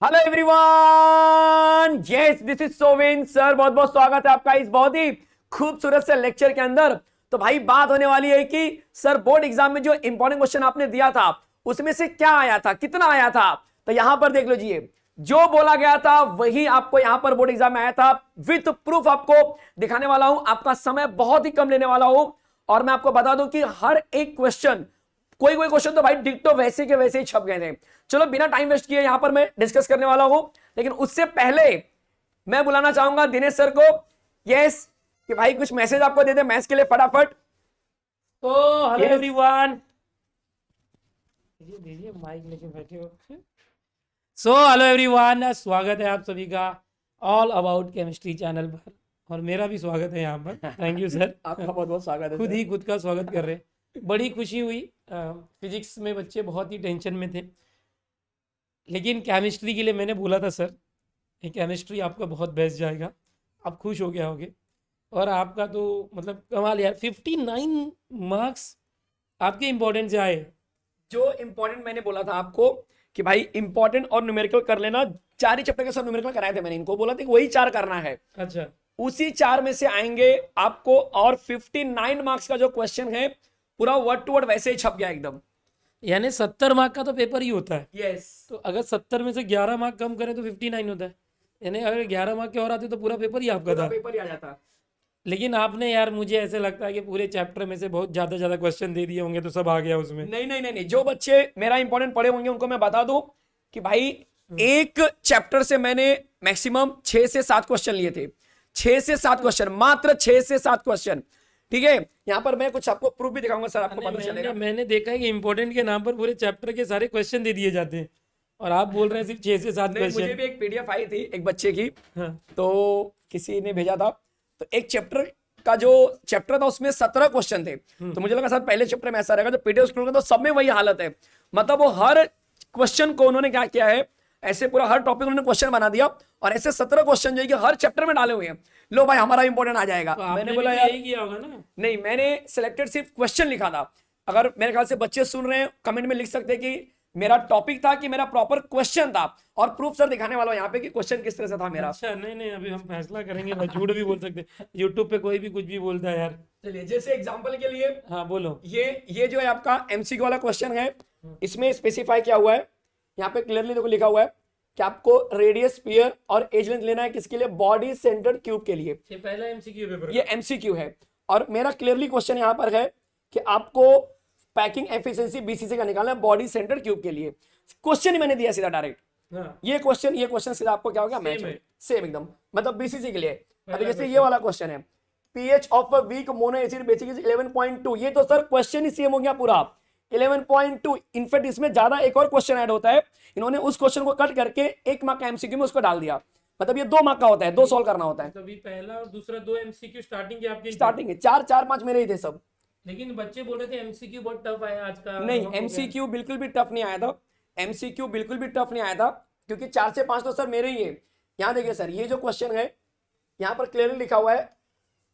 Hello everyone, yes this is Sovin sir. बहुत बहुत स्वागत है आपका इस बहुत ही खूबसूरत से लेक्चर के अंदर। तो भाई बात होने वाली है कि सर बोर्ड एग्जाम में जो इंपॉर्टेंट क्वेश्चन आपने दिया था उसमें से क्या आया था, कितना आया था। तो यहां पर देख लीजिए, जो बोला गया था वही आपको यहां पर बोर्ड एग्जाम में आया था। विथ प्रूफ आपको दिखाने वाला हूं, आपका समय बहुत ही कम लेने वाला हूं। और मैं आपको बता दूं कि हर एक क्वेश्चन, कोई कोई क्वेश्चन तो भाई डिक्टो वैसे के वैसे ही छप गए थे। चलो बिना टाइम वेस्ट किए यहां पर मैं डिस्कस करने वाला हूं, लेकिन उससे पहले मैं बुलाना चाहूंगा दिनेश सर को। यस, कि भाई कुछ मैसेज आपको दे दे मैथ्स के लिए फटाफट। तो हेलो यस एवरीवन, दीजिए माइक लेके बैठे हो। हेलो एवरीवन, स्वागत है आप सभी का ऑल अबाउट केमिस्ट्री चैनल पर। और मेरा भी स्वागत है यहाँ पर। Thank you sir. आपका बहुत बहुत स्वागत है खुद सर। ही खुद का स्वागत कर रहे हैं। बड़ी खुशी हुई। फिजिक्स में बच्चे बहुत ही टेंशन में थे, लेकिन केमिस्ट्री के लिए मैंने बोला था सर, ये केमिस्ट्री आपका बहुत बेस्ट जाएगा, आप खुश हो गया होगे। और आपका तो मतलब कमाल यार, 59 मार्क्स आपके इम्पोर्टेंट से आए। जो इंपॉर्टेंट मैंने बोला था आपको कि भाई इंपॉर्टेंट और न्यूमेरिकल कर लेना, 4 ही चैप्टर के सब न्यूमेरिकल कराए थे मैंने, इनको बोला था कि वही 4 करना है। अच्छा, उसी 4 में से आएंगे आपको। और 59 मार्क्स का जो क्वेश्चन है पूरा वर्ड टू वर्ड वैसे ही छप गया एकदम। यानी 70 मार्क का तो पेपर ही होता है। यस, तो अगर 70 में से 11 मार्क कम करें तो 59 होता है। यानी अगर 11 मार्क के और आते तो पूरा पेपर ही आपका पूरा था। पेपर ही आ जाता। लेकिन आपने यार, मुझे ऐसे लगता है कि पूरे चैप्टर में से बहुत ज़्यादा क्वेश्चन दे दिए होंगे, तो सब आ गया उसमें। नहीं नहीं नहीं नहीं, जो बच्चे मेरा इंपॉर्टेंट पढ़े होंगे उनको मैं बता दूं कि भाई एक चैप्टर से मैंने मैक्सिमम 6 से 7 क्वेश्चन लिए थे। 6 से 7 क्वेश्चन, मात्र 6 से 7 क्वेश्चन। ठीक है, यहां पर मैं कुछ आपको प्रूफ भी दिखाऊंगा सर, आपको पता चलेगा। मैंने देखा है कि इम्पोर्टेंट के नाम पर पूरे चैप्टर के सारे क्वेश्चन दे दिए जाते हैं, और आप बोल रहे हैं सिर्फ 6 से 7 नहीं, मुझे क्वेश्चन। भी एक पीडीएफ आई थी एक बच्चे की, हाँ, तो किसी ने भेजा था। तो एक चैप्टर का जो चैप्टर था उसमें 17 क्वेश्चन थे। तो मुझे लगा सर पहले चैप्टर में ऐसा रहेगा, जब पीडीएफ खोलूंगा तो सब में वही हालत है। मतलब वो हर क्वेश्चन को उन्होंने क्या किया है, ऐसे पूरा हर टॉपिक उन्होंने क्वेश्चन बना दिया, और ऐसे 17 क्वेश्चन जो है कि हर चैप्टर में डाले हुए हैं। लो भाई हमारा इंपॉर्टेंट आ जाएगा। तो आपने मैंने भी बोला तो यार यही किया होगा ना। नहीं, मैंने सिलेक्टेड सिर्फ क्वेश्चन लिखा था। अगर मेरे ख्याल से बच्चे सुन रहे हैं कमेंट में लिख सकते हैं कि मेरा टॉपिक था कि मेरा प्रॉपर क्वेश्चन था, और प्रूफ सर दिखाने वाला हूं यहाँ पे कि क्वेश्चन किस तरह से था मेरा। अच्छा, नहीं नहीं, अभी हम फैसला करेंगे भाई, झूठ भी बोल सकते हैं। यूट्यूब पे कोई भी कुछ भी बोलता है यार। चलिए, जैसे एग्जांपल के लिए हाँ बोलो। ये जो है आपका एमसीक्यू वाला क्वेश्चन है, इसमें स्पेसिफाई किया हुआ है। यहाँ पे क्लियरली देखो लिखा हुआ है कि आपको रेडियस, स्फीयर और एज लेंथ लेना है किसके लिए, बॉडी सेंटर्ड क्यूब के लिए। ये पहला एमसीक्यू पेपर ये एमसीक्यू है। और मेरा क्लियरली क्वेश्चन यहाँ पर है कि आपको पैकिंग एफिशिएंसी बीसीसी का निकालना है बॉडी सेंटर्ड क्यूब के लिए। क्वेश्चन ही मैंने दिया सीधा डायरेक्ट। हाँ, ये क्वेश्चन सीधा आपको क्या होगा, मैच है। सेम एकदम, मतलब बीसीसी के लिए। अभी पहला जैसे ये क्वेश्चन। वाला क्वेश्चन है, pH of a weak mono acid basic is 11.2। ये तो सर क्वेश्चन ही सेम हो गया पूरा, 11.2। इनफैक्ट इसमें ज्यादा एक और क्वेश्चन ऐड होता है, इन्होंने उस क्वेश्चन को कट करके 1 मार्क का एमसीक्यू में उसको डाल दिया। मतलब ये 2 मार्क का होता है, 2 सॉल्व करना होता है। तभी पहला और दूसरा 2 एमसीक्यू स्टार्टिंग के आपके ही थे। स्टार्टिंग है 4 4 5 मेरे ही थे सब। लेकिन बच्चे बोल रहे थे एमसीक्यू बहुत टफ आया आज का, नहीं, नमक हो गया। एमसीक्यू बिल्कुल भी टफ नहीं आया था। एमसीक्यू बिल्कुल भी टफ नहीं आया था, क्योंकि 4 से 5 तो सर मेरे ही है। यहां देखिए सर, ये जो क्वेश्चन है यहां पर क्लियरली लिखा हुआ है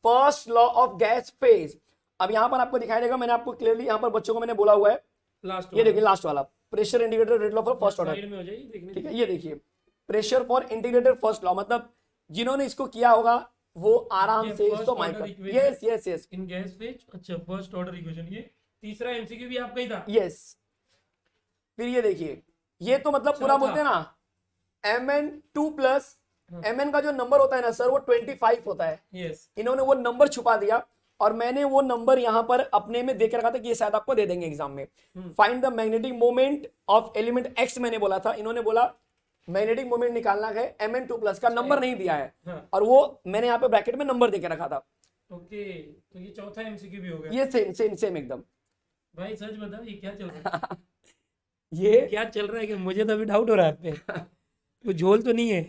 first law of gas phase. अब यहां पर आपको दिखाई देगा, मैंने आपको क्लियरली यहां पर बच्चों को मैंने बोला हुआ है, लास्ट ये देखिए लास्ट वाला, pressure integrated rate law for first order. Side में हो जाएगी, देखने ठीक है, ये देखिए pressure for integrated first law, मतलब जिन्होंने इसको किया होगा वो आराम ये से first इसको order माइक equation। Yes yes yes in gas phase. अच्छा, फर्स्ट ऑर्डर इक्वेशन। ये तीसरा एमसीक्यू भी आपका ही था। यस। फिर ये देखिए, ये तो मतलब पूरा चौथा। बोलते हैं ना mn2 प्लस mn का जो नंबर होता है ना सर वो 25 होता है। यस। इन्होंने वो नंबर छुपा दिया, और मैंने वो नंबर यहां पर अपने में देख रखा था कि ये शायद आपको दे देंगे एग्जाम में। Find the magnetic moment of element x मैंने बोला था, इन्होंने बोला मैग्नेटिक मोमेंट निकालना है mn2 प्लस का, नंबर नहीं दिया है। हाँ। और वो मैंने यहाँ पे ब्रैकेट में नंबर देके रखा था। ओके, तो ये चौथा एमसीक्यू भी हो गया। ये सेम सेम सेम एकदम। भाई सच बताओ, ये क्या चल रहा है? ये क्या चल रहा है कि मुझे तो अभी डाउट हो रहा है आप पे। कुछ झोल तो नहीं है?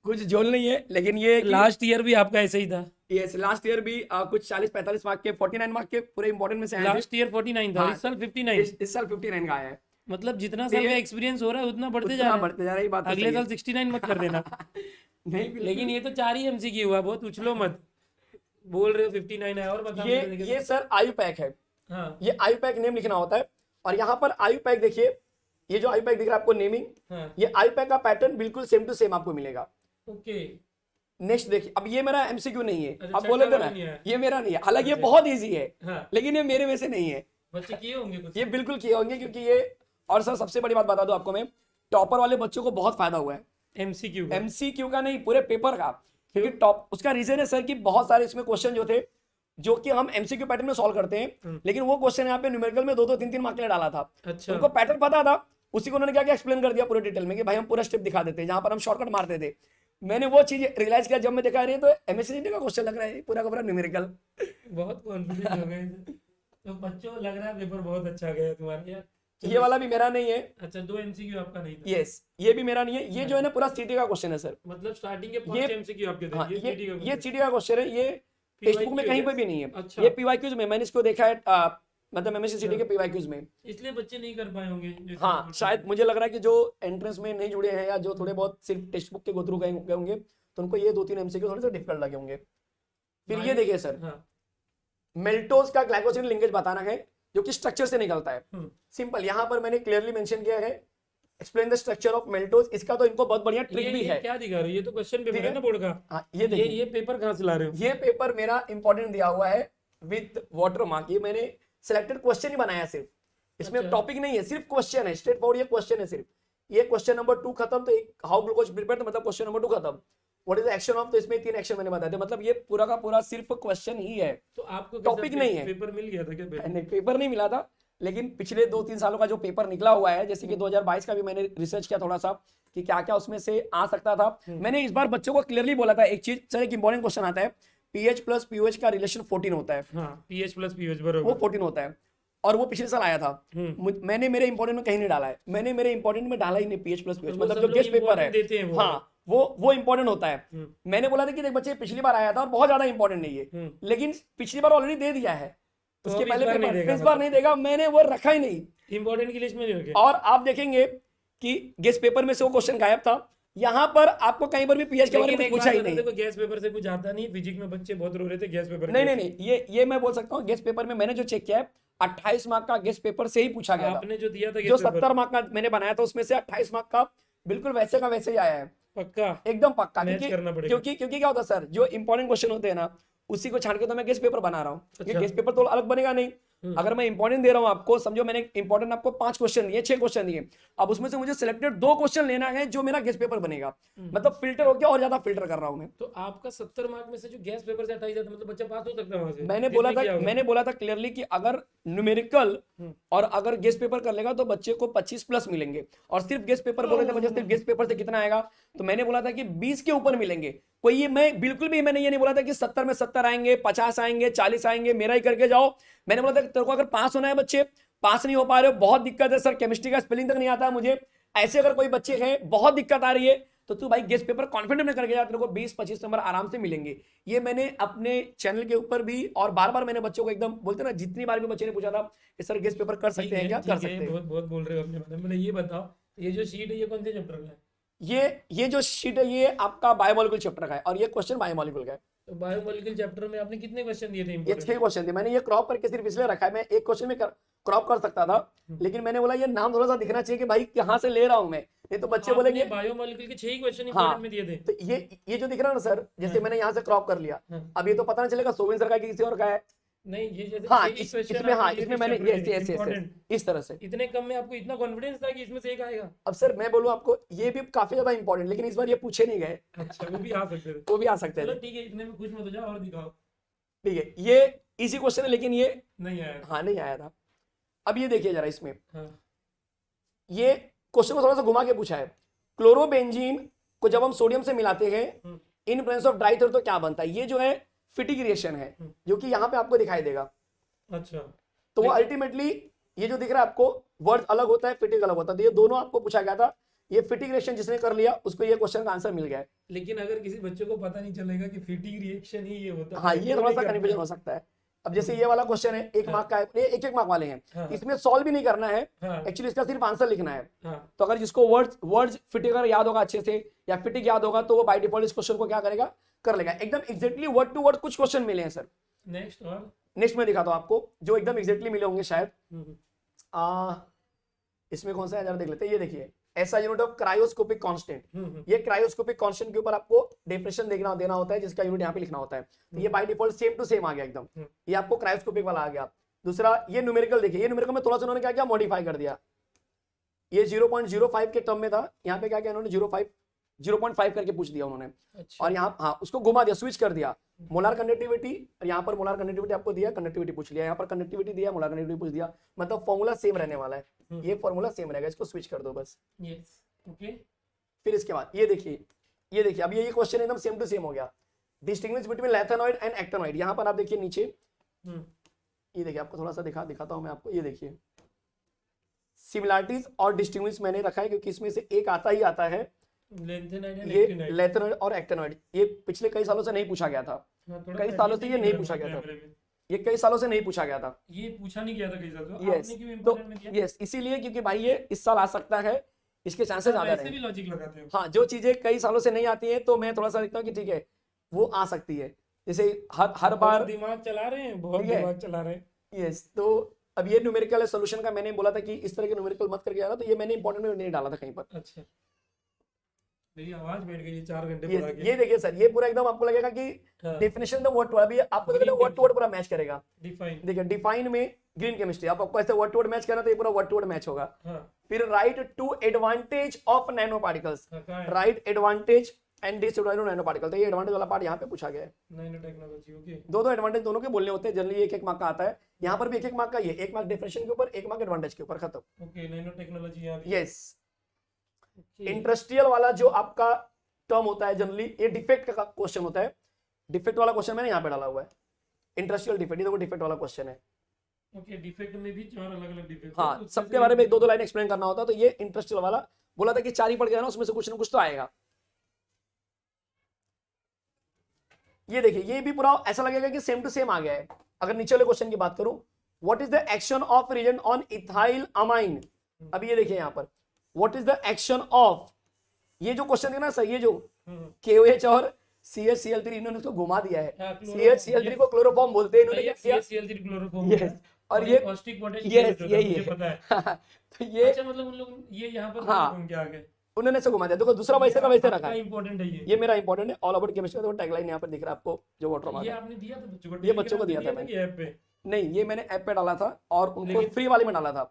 कुछ झोल नहीं है, लेकिन ये लास्ट ईयर भी आपका ऐसा ही था। यस, लास्ट ईयर भी कुछ 40-45 मार्क के, 49 मार्क के पूरे इंपॉर्टेंट में से आए थे। लास्ट ईयर 49 था, हाँ। इस साल 59। इस साल 59 का आया है। मतलब जितना साल का एक्सपीरियंस हो रहा है उतना बढ़ते जा उतना रहा है। बढ़ते जा रहा है, ये बात तो अगले सही है। साल 69 मत कर देना। नहीं बिल्कुल। लेकिन ये तो 4 ही एमसीक्यू हुआ, बहुत उछलो मत। बोल रहे हो 59 है, और बताओ ये मुझे ये सर आयु पैक है, हाँ। ये आयु पैक नेम लिखना होता है। और यहाँ पर आयु पैक देखिए, ये जो आई पैक दिख रहा है आपको नेमिंग, हाँ ये आई पैक का पैटर्न बिल्कुल सेम टू सेम आपको मिलेगा। ओके। नेक्स्ट देखिए, अब ये मेरा एमसीक्यू नहीं है, अच्छा, आप बोले थे चट्टा ना वाला नहीं है। ये मेरा नहीं है, हालांकि ये अच्छा। बहुत इजी है, हाँ लेकिन ये मेरे में से नहीं है। बच्चे किए होंगे कुछ। ये बिल्कुल किए होंगे क्योंकि ये, और सर सबसे बड़ी बात बता दूं आपको मैं, टॉपर वाले बच्चों को बहुत फायदा हुआ है एमसीक्यू का। एमसीक्यू का नहीं, पूरे पेपर का। क्योंकि टॉप, उसका रीजन है सर कि बहुत सारे इसमें क्वेश्चन जो थे जो कि हम एमसीक्यू पैटर्न में सॉल्व करते हैं, लेकिन वो क्वेश्चन यहाँ पे न्यूमेरिकल में 2-2 3-3 मार्क के लिए डाला था। अच्छा उनको पैटर्न पता था, उसी को उन्होंने क्या एक्सप्लेन कर दिया पूरे डिटेल में कि भाई हम पूरा स्टेप दिखा देते हैं, जहां पर हम शॉर्टकट मारते थे। मैंने वो चीज रियलाइज किया जब मैं देखा रही है, तो एमएससी का क्वेश्चन लग रहा है पूरा का पूरा न्यूमेरिकल। बहुत कॉन्फिडेंस हो गए तो बच्चों को लग रहा है पेपर बहुत अच्छा गया तुम्हारा यार। ये वाला भी मेरा नहीं है। अच्छा 2 एमसीक्यू आपका नहीं था। यस, ये भी मेरा नहीं है। ये जो है ना पूरा सीटी का क्वेश्चन है सर। मतलब स्टार्टिंग के ये 5 एमसीक्यू आपके थे। हाँ, ये सीटी का ये question। सीटी का क्वेश्चन है। ये टेक्स्ट बुक में PYQ कहीं है? पे भी नहीं है। अच्छा। ये पीवाईक्यूज में मैंने इसको देखा है, मतलब एमएससी सीटी के पीवाईक्यूज में। इसलिए बच्चे नहीं कर पाए होंगे जैसे हाँ, आप शायद मुझे लग रहा है कि जो एंट्रेंस में नहीं जुड़े हैं या जो थोड़े बहुत सिर्फ टेक्स्ट बुक के गो थ्रू गए होंगे, तो उनको ये 2-3 एमसीक्यू थोड़े से डिफिकल्ट लगे होंगे। फिर ये देखिए सर, हाँ मेल्टोज का ग्लाइकोसिन लिंकेज बताना है जो कि स्ट्रक्चर से निकलता है। हम्म, सिंपल, यहाँ पर मैंने क्लियरली मेंशन किया है, एक्सप्लेन द स्ट्रक्चर ऑफ मेल्टोज। इसका तो इनको बहुत बढ़िया ट्रिक भी ये है। क्या दिखा रहे हो? ये तो क्वेश्चन पेपर ठीक है है। ना बोर्ड का। हाँ, ये देखिए, ये पेपर कहाँ से ला रहे हो? ये पेपर मेरा इंपॉर्टेंट दिया हुआ है विद वाटर मार्क। ये मैंने सिलेक्टेड क्वेश्चन ही बनाया सिर्फ, इसमें अच्छा। टॉपिक नहीं है, सिर्फ क्वेश्चन है, स्ट्रेट फॉरवर्ड ये क्वेश्चन है सिर्फ। ये क्वेश्चन नंबर 2 खत्म, तो हाउ ग्लूकोज प्रिपेयर, तो मतलब क्वेश्चन नंबर 2 खत्म। What is the action of, तो इसमें 3 एक्शन मैंने बताए थे। मतलब ये पूरा का पूरा सिर्फ क्वेश्चन ही है, तो आपको टॉपिक नहीं है। पेपर मिल गया था क्या पहले? नहीं, पेपर नहीं मिला था, लेकिन पिछले 2-3 सालों का जो पेपर निकला हुआ है, जैसे कि 2022 का भी मैंने रिसर्च किया थोड़ा सा कि क्या क्या उसमें से आ सकता था। मैंने इस बार बच्चों को क्लियरली बोला था एक चीज सर, एक इंपॉर्टेंट क्वेश्चन आता है, पीएच प्लस पीओएच का रिलेशन 14 होता है। हाँ पीएच प्लस पीएच वो बराबर। 14 होता है, और वो पिछले साल आया था। मैंने मेरे इंपॉर्टेंट में कहीं नहीं डाला है, मैंने मेरे इंपॉर्टेंट में डाला ही नहीं पीएच प्लस पीओएच, वो मतलब सब जो लोग गेस्ट पेपर है important देते हैं वो। हाँ, वो इंपॉर्टेंट होता है। मैंने बोला था कि देख बच्चे, पिछली बार आया था और बहुत ज्यादा इंपॉर्टेंट नहीं है, लेकिन पिछली बार ऑलरेडी दे दिया है, तो उसके अब इस पहले बार नहीं पेपर देगा इस बार नहीं देगा, मैंने वो रखा ही नहीं। इंपॉर्टेंट की लिस्ट में नहीं रखे। और आप देखेंगे कि गेस्ट पेपर में से वो क्वेश्चन गायब था, यहाँ पर आपको कहीं पर भी पीएच के बारे में लेकिन कुछ एक पूछा ही बात नहीं। देखो, गैस पेपर से कुछ आता नहीं। फिजिक्स में बच्चे बहुत रो रहे थे गैस पेपर नहीं नहीं नहीं, ये मैं बोल सकता हूँ, गेस्ट पेपर में मैंने जो चेक किया है 28 मार्क का गेस्ट पेपर से ही पूछा गया था। आपने जो दिया था जो गैस पेपर 70 मार्क का मैंने बनाया था उसमें से 28 मार्क का बिल्कुल वैसे का वैसे ही आया है, पक्का एकदम पक्का। मैच करना पड़ेगा। क्योंकि क्या होता है सर, जो इंपॉर्टेंट क्वेश्चन होते हैं ना, उसी को छाड़ के तो मैं गेस्ट पेपर बना रहा हूँ। ये अच्छा। गेस्ट पेपर तो अलग बनेगा नहीं। अगर मैं इंपॉर्टेंट दे रहा हूँ आपको, समझो मैंने इंपॉर्टेंट आपको 5 क्वेश्चन दिए, 6 क्वेश्चन दिए, अब उसमें से मुझे सिलेक्टेड 2 क्वेश्चन लेना है जो मेरा गेस्ट पेपर बनेगा। मतलब फिल्टर हो गया, और ज्यादा फिल्टर कर रहा हूँ मैं। तो आपका 70 मार्क में से जो गैस पेपर से 28 जाता मतलब बच्चा पास हो सकता है वहां से। मैंने बोला था क्लियरली कि अगर न्यूमेरिकल और अगर गेस्ट पेपर कर लेगा तो बच्चे को 25 प्लस मिलेंगे। और सिर्फ गेस्ट पेपर बोले थे मुझे, सिर्फ गेस्ट पेपर से कितना आएगा, तो मैंने बोला था कि 20 के ऊपर मिलेंगे। कोई ये मैं बिल्कुल भी मैंने ये नहीं बोला था कि 70 में 70 आएंगे, 50 आएंगे, 40 आएंगे, मेरा ही करके जाओ। मैंने बोला था कि तेरे को अगर पास होना है, बच्चे पास नहीं हो पा रहे हो, बहुत दिक्कत है सर, केमिस्ट्री का स्पेलिंग तक नहीं आता मुझे, ऐसे अगर कोई बच्चे हैं, बहुत दिक्कत आ रही है, तो तू भाई गेस्ट पेपर कॉन्फिडेंट में करके जा, तेरे को 20-25 नंबर आराम से मिलेंगे। ये मैंने अपने चैनल के ऊपर भी और बार बार मैंने बच्चों को एकदम बोलते ना, जितनी बार भी बच्चे ने पूछा था कि सर गेस्ट पेपर कर सकते हैं क्या, कर सकते हैं। बहुत बहुत बोल रहे हो अपने बारे में। मतलब ये बताओ, ये जो शीट है ये कौन से चैप्टर का है? ये जो शीट है ये आपका बायोमोलिक्यूल चैप्टर का है, और ये क्वेश्चन बायोमोलिक्यूल का है। तो बायोमोलिक्यूल चैप्टर में आपने कितने क्वेश्चन दिए थे ये इंपॉर्टेंट? 6 क्वेश्चन थे। मैंने ये क्रॉप करके सिर्फ इसलिए रखा है, मैं एक क्वेश्चन में क्रॉप कर सकता था, लेकिन मैंने बोला ये नाम थोड़ा सा दिखना चाहिए कि भाई कहाँ से ले रहा हूं मैं, नहीं तो बच्चे बोलेंगे। बायोमोलिक्यूल के 6 ही क्वेश्चन हाँ, इंपॉर्टेंट में दिए थे। तो ये जो दिख रहा है ना सर, जैसे मैंने यहाँ से क्रॉप कर लिया, अब ये तो पता नहीं चलेगा सोविन सर का कि किसी और का है। नहीं ये जैसे हाँ, 6 question इसमें हाँ, आपने इसमें इस मैंने chapter यस में यस यस important। इस तरह से। इतने कम में आपको इतना कॉन्फिडेंस था कि इसमें से एक आएगा? अब सर मैं बोलूँ आपको, ये भी काफी ज्यादा इंपॉर्टेंट, लेकिन इस बार ये पूछे नहीं गए, अच्छा वो भी आ सकते थे। वो भी आ सकते चलो थे। ठीक है, इतने में खुश मत हो जाओ और दिखाओ। ठीक है, ये इजी क्वेश्चन है, लेकिन ये नहीं आया। हाँ नहीं आया था। अब ये देखिए जरा, इसमें हाँ ये क्वेश्चन को थोड़ा सा घुमा के पूछा है, क्लोरोबेंजीन को जब हम सोडियम से मिलाते हैं इन प्रेजेंस ऑफ ड्राई तो क्या बनता है। ये जो है फिटिक रिएक्शन है, जो कि यहाँ पे आपको दिखाई देगा। अच्छा, तो वो अल्टीमेटली ये जो दिख रहा है आपको, वर्ड अलग होता है, फिटिक अलग होता है, तो ये दोनों आपको पूछा गया था। ये फिटिक रिएक्शन जिसने कर लिया उसको ये क्वेश्चन का आंसर मिल गया है। लेकिन अगर किसी बच्चे को पता नहीं चलेगा कि फिटिंग रिएक्शन ही ये होता है, हाँ, तो ये वो थोड़ा नहीं सा कर कन्फ्यूजन हो सकता है। अब जैसे ये वाला क्वेश्चन है, 1 मार्क का है, ये 1-1 मार्क वाले हैं, हाँ। इसमें सॉल्व भी नहीं करना है, हाँ। एक्चुअली इसका सिर्फ आंसर लिखना है। हाँ। तो अगर जिसको वर्ड्स फिटिक अगर याद होगा अच्छे से, या फिटिक याद होगा, तो वो बाय डिफॉल्ट इस क्वेश्चन को क्या करेगा, कर लेगा। एकदम एग्जैक्टली वर्ड टू वर्ड कुछ क्वेश्चन मिले हैं सर। नेक्स्ट और नेक्स्ट में दिखाता हूं आपको जो एकदम एग्जैक्टली मिले होंगे शायद। इसमें कौन सा है जरा देख लेते हैं। ये देखिए ऐसा यूनिट ऑफ क्रायोस्कोपिक कांस्टेंट, ये क्रायोस्कोपिक कांस्टेंट के ऊपर आपको डेफिनेशन देना होता है जिसका यूनिट यहाँ पे लिखना होता है। तो ये by default same to same आ गया एकदम, ये आपको क्रायोस्कोपिक वाला आ गया। दूसरा ये न्यूमेरिकल देखिए, ये न्यूमेरिकल में थोड़ा सा उन्होंने क्या किया, मॉडिफाई कर दिया। ये 0.05 के टर्म में था, यहाँ पे क्या किया इन्होंने 0.5 करके पूछ दिया उन्होंने। अच्छा। और यहाँ हाँ उसको घुमा दिया, स्विच कर दिया। मोलार कंडक्टिविटी और यहाँ पर मोलार कंडक्टिविटी आपको दिया, कंडक्टिविटी पूछ लिया, यहाँ पर कंडक्टिविटी दिया, मोलार कंडक्टिविटी पूछ दिया, मतलब फॉर्मूला सेम रहने वाला है, ये फॉर्मूला सेम रहेगा, इसको स्विच कर दो बस। Yes okay. फिर इसके बाद ये देखिए अब ये क्वेश्चन एकदम सेम टू सेम हो गया। डिस्टिंग्विश बिटवीन लैथेनॉइड एंड एक्टिनॉइड, यहाँ पर आप देखिए नीचे, ये देखिए आपको थोड़ा सा दिखाता हूं मैं आपको। ये देखिए सिमिलरिटीज और डिस्टिंग्विश मैंने रखा है क्योंकि इसमें से एक आता ही आता है, ये लैथेनॉइड और एक्टिनॉइड। ये पिछले कई सालों से नहीं पूछा गया था, कई सालों से ये नहीं पूछा गया था, ये कई सालों से नहीं पूछा गया था, ये पूछा नहीं गया था कई सालों से। यस आपने क्यों तो इम्पोर्टेंट में दिया? यस इसीलिए क्योंकि भाई ये इस साल आ सकता है, इसके चांसेस ज्यादा वैसे हैं। भी लॉजिक लगाते हैं। हाँ जो चीजें कई सालों से नहीं आती है तो मैं थोड़ा सा देखता हूँ कि ठीक है वो आ सकती है, जैसे हर बार बहुत दिमाग चला रहे हैं, बहुत ठीक है। दिमाग चला रहे हैं। यस। तो अब ये न्यूमेरिकल है, सोल्यूशन का मैंने बोला था कि इस तरह के न्यूमेरिकल मत करके आना, तो ये मैंने इंपॉर्टेंट में नहीं डाला था कहीं पर। अच्छा, मेरी आवाज बैठ गई 4 घंटे ये पढ़ा के। ये देखिए सर, ये पूरा एकदम आपको लगेगा कि हाँ। Definition the word to word, अभी आपको लगेगा वर्ड टू वर्ड पूरा मैच करेगा। डिफाइन। देखिए डिफाइन में ग्रीन केमिस्ट्री, आपको ऐसे वर्ड टू वर्ड मैच करना तो ये पूरा वर्ड टू वर्ड मैच होगा। हाँ फिर write two advantage of nano particles, हाँ, कहाँ है? Write advantage and disadvantage of nano particle, तो ये एडवांटेज वाला पार्ट यहाँ पे पूछा गया है। Nano technology. ओके। दो एडवांटेज दोनों के बोलने होते हैं, जनरली एक मार्क का आता है, यहाँ पर भी एक मार्क का, ये 1 मार्क डिफरेंशियल के ऊपर, 1 मार्क एडवांटेज के ऊपर, खत्म। ओके, नैनो टेक्नोलॉजी यहाँ पे। यस। Okay. इंडस्ट्रियल वाला जो आपका टर्म होता है जनरली, ये डिफेक्ट का क्वेश्चन होता है, डिफेक्ट वाला क्वेश्चन मैंने यहाँ पे डाला हुआ है, इंडस्ट्रियल डिफेक्ट, ये देखो डिफेक्ट वाला क्वेश्चन है। ओके, डिफेक्ट में भी 4 अलग-अलग डिफेक्ट। हाँ सबके बारे में 1-2 लाइन एक्सप्लेन करना होता है, तो ये इंडस्ट्रियल वाला बोला था कि 4 ही पढ़ के जाना, उसमें से कुछ ना कुछ तो आएगा। ये देखिए ये भी पूरा ऐसा लगेगा कि सेम टू सेम आ गया है। अगर नीचे वाले क्वेश्चन की बात करूं, what is the action of reagent on ethyl amine, अभी ये देखिए यहाँ पर what is the action of, ये जो क्वेश्चन है ना सर, ये जो KOH और CHCl3 इन्होंने उसको घुमा दिया है, हाँ, CHCl3 को क्लोरोफॉर्म बोलते हैं, इन्होंने क्या किया, CHCl3 क्लोरोफॉर्म। यस, और ये कास्टिक पोटेशियम यस मुझे यही पता है। है। तो ये अच्छा, मतलब उन लोग ये यहाँ पर हाँ। घूम के आ गए। उन्होंने से घुमा दिया। देखो दूसरा वैसे का वैसे रखा है, इंपॉर्टेंट है ये मेरा इंपॉर्टेंट है, ऑल अबाउट केमिस्ट्री का टैगलाइन यहाँ पर दिख रहा है आपको, जो वाटर मार्क ये है। आपने दिया था बच्चों को? ये बच्चों को दिया था मैंने, ऐप पे? नहीं ये मैंने ऐप पे डाला था और उनको फ्री वाले में डाला था,